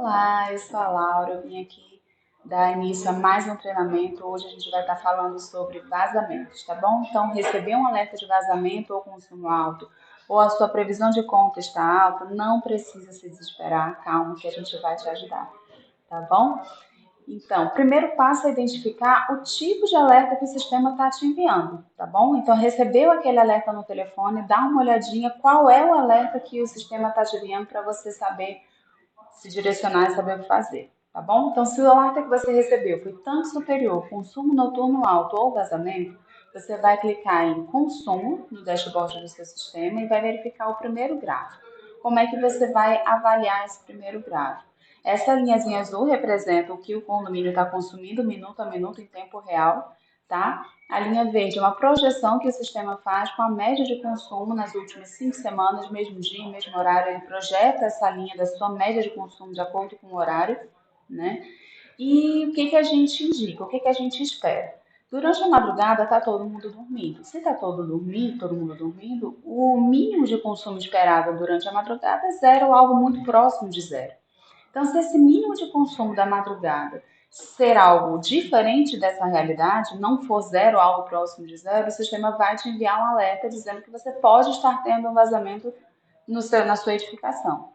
Olá, eu sou a Laura, eu vim aqui dar início a mais um treinamento. Hoje a gente vai estar falando sobre vazamentos, tá bom? Então, receber um alerta de vazamento ou consumo alto, ou a sua previsão de conta está alta, não precisa se desesperar, calma que a gente vai te ajudar, tá bom? Então, o primeiro passo é identificar o tipo de alerta que o sistema está te enviando, tá bom? Então, recebeu aquele alerta no telefone, dá uma olhadinha qual é o alerta que o sistema está te enviando para você saber se direcionar e saber o que fazer, tá bom? Então, se o alerta que você recebeu foi tanto superior, consumo noturno alto ou vazamento, você vai clicar em consumo no dashboard do seu sistema e vai verificar o primeiro gráfico. Como é que você vai avaliar esse primeiro gráfico? Essa linhazinha azul representa o que o condomínio está consumindo minuto a minuto em tempo real, tá? A linha verde é uma projeção que o sistema faz com a média de consumo nas últimas 5 semanas, mesmo dia, mesmo horário. Ele projeta essa linha da sua média de consumo de acordo com o horário, né? E o que que a gente indica? O que que a gente espera? Durante a madrugada está todo mundo dormindo. Se está todo mundo dormindo, o mínimo de consumo esperado durante a madrugada é zero ou algo muito próximo de zero. Então, se esse mínimo de consumo da madrugada ser algo diferente dessa realidade, não for zero, algo próximo de zero, o sistema vai te enviar um alerta dizendo que você pode estar tendo um vazamento na sua edificação,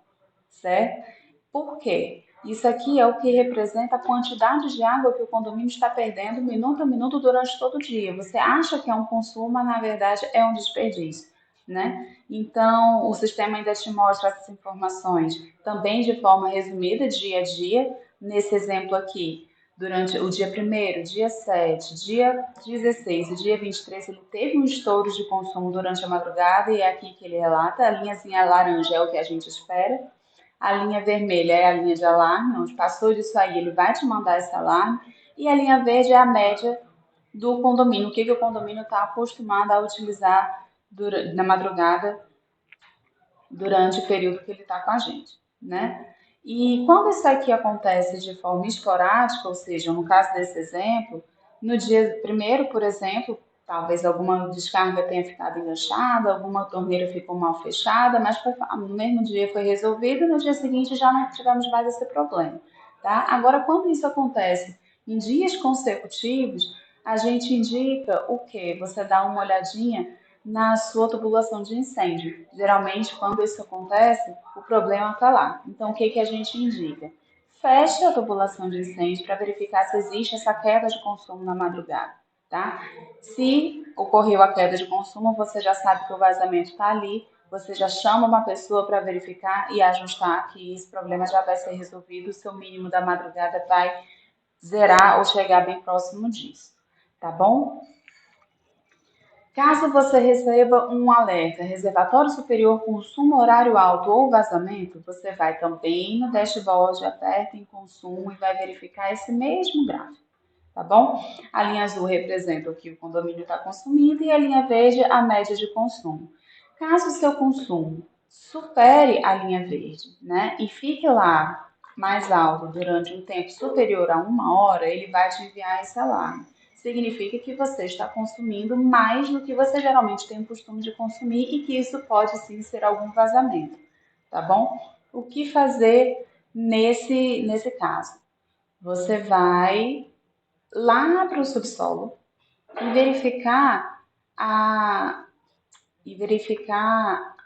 certo? Por quê? Isso aqui é o que representa a quantidade de água que o condomínio está perdendo minuto a minuto durante todo o dia. Você acha que é um consumo, mas na verdade é um desperdício, né? Então, o sistema ainda te mostra essas informações também de forma resumida, dia a dia. Nesse exemplo aqui, durante o dia 1º, dia 7, dia 16 e dia 23, ele teve um estouro de consumo durante a madrugada e é aqui que ele relata. A linhazinha laranja é o que a gente espera. A linha vermelha é a linha de alarme, onde passou disso aí, ele vai te mandar esse alarme. E a linha verde é a média do condomínio, o que, que o condomínio está acostumado a utilizar na madrugada durante o período que ele está com a gente, né? E quando isso aqui acontece de forma esporádica, ou seja, no caso desse exemplo, no dia primeiro, por exemplo, talvez alguma descarga tenha ficado enganchada, alguma torneira ficou mal fechada, mas no mesmo dia foi resolvido e no dia seguinte já não tivemos mais esse problema, tá? Agora, quando isso acontece em dias consecutivos, a gente indica o quê? Você dá uma olhadinha na sua tubulação de incêndio. Geralmente, quando isso acontece, o problema está lá. Então, o que, que a gente indica? Feche a tubulação de incêndio para verificar se existe essa queda de consumo na madrugada, tá? Se ocorreu a queda de consumo, você já sabe que o vazamento está ali, você já chama uma pessoa para verificar e ajustar que esse problema já vai ser resolvido, o seu mínimo da madrugada vai zerar ou chegar bem próximo disso, tá bom? Caso você receba um alerta, reservatório superior, consumo horário alto ou vazamento, você vai também no dashboard, aperta em consumo e vai verificar esse mesmo gráfico, tá bom? A linha azul representa o que o condomínio está consumindo e a linha verde a média de consumo. Caso o seu consumo supere a linha verde, né, e fique lá mais alto durante um tempo superior a 1 hora, ele vai te enviar esse alarme. Significa que você está consumindo mais do que você geralmente tem o costume de consumir e que isso pode sim ser algum vazamento, tá bom? O que fazer nesse caso? Você vai lá para o subsolo e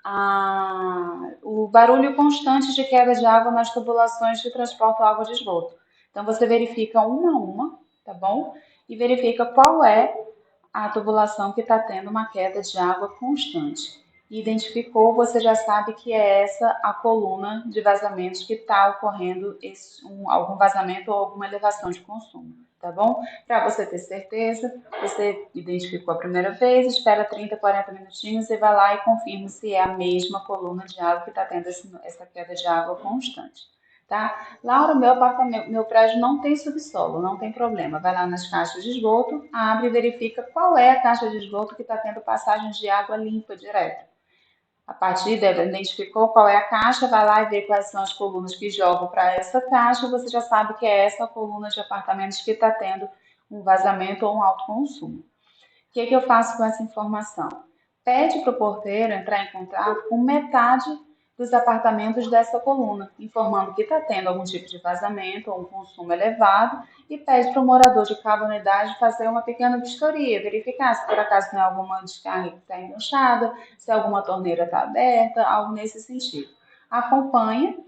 a, o barulho constante de queda de água nas tubulações que transportam água de esgoto. Então você verifica uma a uma, tá bom? E verifica qual é a tubulação que está tendo uma queda de água constante. Identificou, você já sabe que é essa a coluna de vazamentos que está ocorrendo algum vazamento ou alguma elevação de consumo, tá bom? Para você ter certeza, você identificou a primeira vez, espera 30, 40 minutinhos e vai lá e confirma se é a mesma coluna de água que está tendo essa queda de água constante. Tá? Laura, meu apartamento, meu prédio não tem subsolo, não tem problema. Vai lá nas caixas de esgoto, abre e verifica qual é a caixa de esgoto que está tendo passagem de água limpa direto. A partir dela, identificou qual é a caixa, vai lá e vê quais são as colunas que jogam para essa caixa, você já sabe que é essa coluna de apartamentos que está tendo um vazamento ou um alto consumo. O que eu faço com essa informação? Pede para o porteiro entrar em contato com metade dos apartamentos dessa coluna, informando que está tendo algum tipo de vazamento ou um consumo elevado e pede para o morador de cada unidade fazer uma pequena vistoria, verificar se por acaso tem alguma descarga que está enganchada, se alguma torneira está aberta, algo nesse sentido. Acompanha,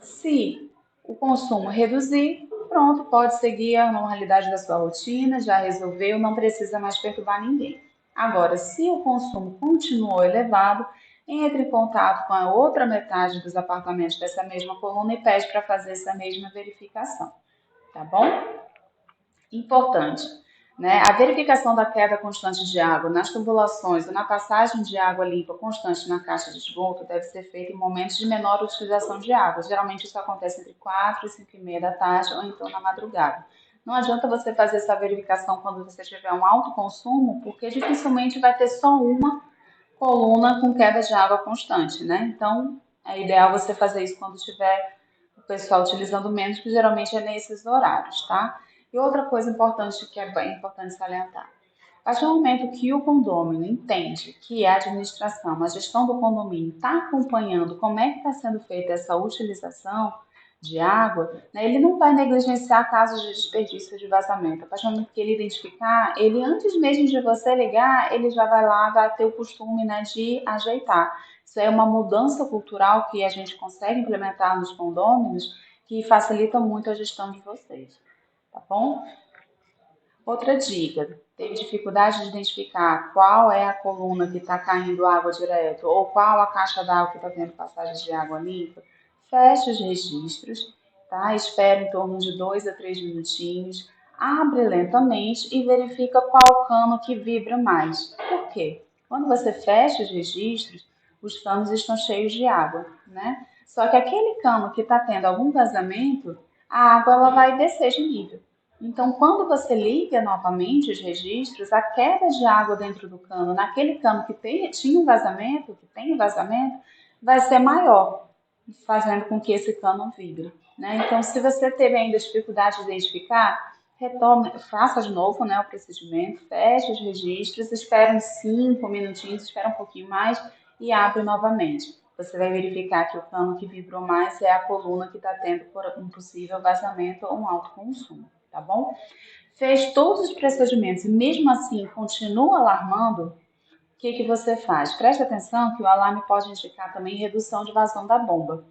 se o consumo reduzir, pronto, pode seguir a normalidade da sua rotina, já resolveu, não precisa mais perturbar ninguém. Agora, se o consumo continuou elevado, entre em contato com a outra metade dos apartamentos dessa mesma coluna e pede para fazer essa mesma verificação, tá bom? Importante, né? A verificação da queda constante de água nas tubulações ou na passagem de água limpa constante na caixa de esgoto deve ser feita em momentos de menor utilização de água. Geralmente isso acontece entre 4 e 5 e meia da tarde ou então na madrugada. Não adianta você fazer essa verificação quando você tiver um alto consumo, porque dificilmente vai ter só uma coluna com queda de água constante, né? Então, é ideal você fazer isso quando tiver o pessoal utilizando menos, que geralmente é nesses horários, tá? E outra coisa importante que é bem importante salientar. A partir do momento que o condômino entende que a administração, a gestão do condomínio está acompanhando como é que está sendo feita essa utilização de água, né, ele não vai negligenciar casos de desperdício de vazamento. A partir do momento que ele identificar, ele antes mesmo de você ligar, ele já vai lá, vai ter o costume, né, de ajeitar. Isso é uma mudança cultural que a gente consegue implementar nos condôminos que facilita muito a gestão de vocês, tá bom? Outra dica, teve dificuldade de identificar qual é a coluna que está caindo água direto ou qual a caixa d'água que está tendo passagem de água limpa? Feche os registros, tá? Espere em torno de 2 a 3 minutinhos, abre lentamente e verifica qual cano que vibra mais. Por quê? Quando você fecha os registros, os canos estão cheios de água, né? Só que aquele cano que está tendo algum vazamento, a água ela vai descer de nível. Então, quando você liga novamente os registros, a queda de água dentro do cano, naquele cano que tinha um vazamento, que tem um vazamento, vai ser maior, fazendo com que esse cano vibre, né? Então, se você teve ainda dificuldade de identificar, retome, faça de novo, né, o procedimento, feche os registros, espere uns 5 minutinhos, espera um pouquinho mais e abre novamente. Você vai verificar que o cano que vibrou mais é a coluna que está tendo um possível vazamento ou um alto consumo, tá bom? Fez todos os procedimentos e mesmo assim continua alarmando, o que você faz? Preste atenção que o alarme pode indicar também redução de vazão da bomba,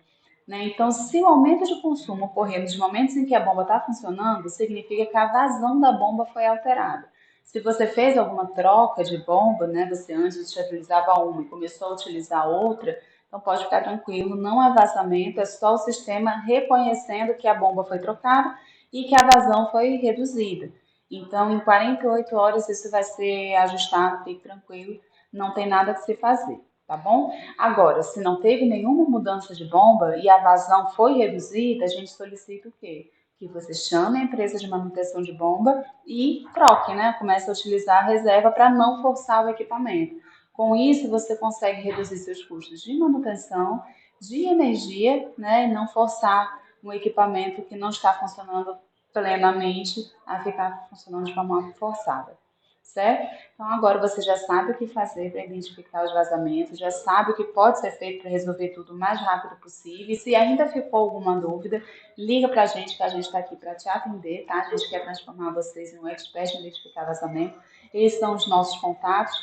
né? Então, se o aumento de consumo ocorrer nos momentos em que a bomba está funcionando, significa que a vazão da bomba foi alterada. Se você fez alguma troca de bomba, né, você antes utilizava uma e começou a utilizar outra, então pode ficar tranquilo, não é vazamento, é só o sistema reconhecendo que a bomba foi trocada e que a vazão foi reduzida. Então, em 48 horas isso vai ser ajustado, fique tranquilo, não tem nada que se fazer, tá bom? Agora, se não teve nenhuma mudança de bomba e a vazão foi reduzida, a gente solicita o quê? Que você chame a empresa de manutenção de bomba e troque, né? Comece a utilizar a reserva para não forçar o equipamento. Com isso, você consegue reduzir seus custos de manutenção, de energia, né? E não forçar um equipamento que não está funcionando plenamente a ficar funcionando de forma forçada, certo? Então agora você já sabe o que fazer para identificar os vazamentos, já sabe o que pode ser feito para resolver tudo o mais rápido possível. E se ainda ficou alguma dúvida, liga para a gente que a gente está aqui para te atender, tá? A gente quer transformar vocês em um expert em identificar vazamento. Esses são os nossos contatos.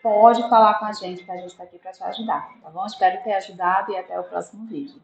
Pode falar com a gente que a gente está aqui para te ajudar, tá bom? Espero ter ajudado e até o próximo vídeo.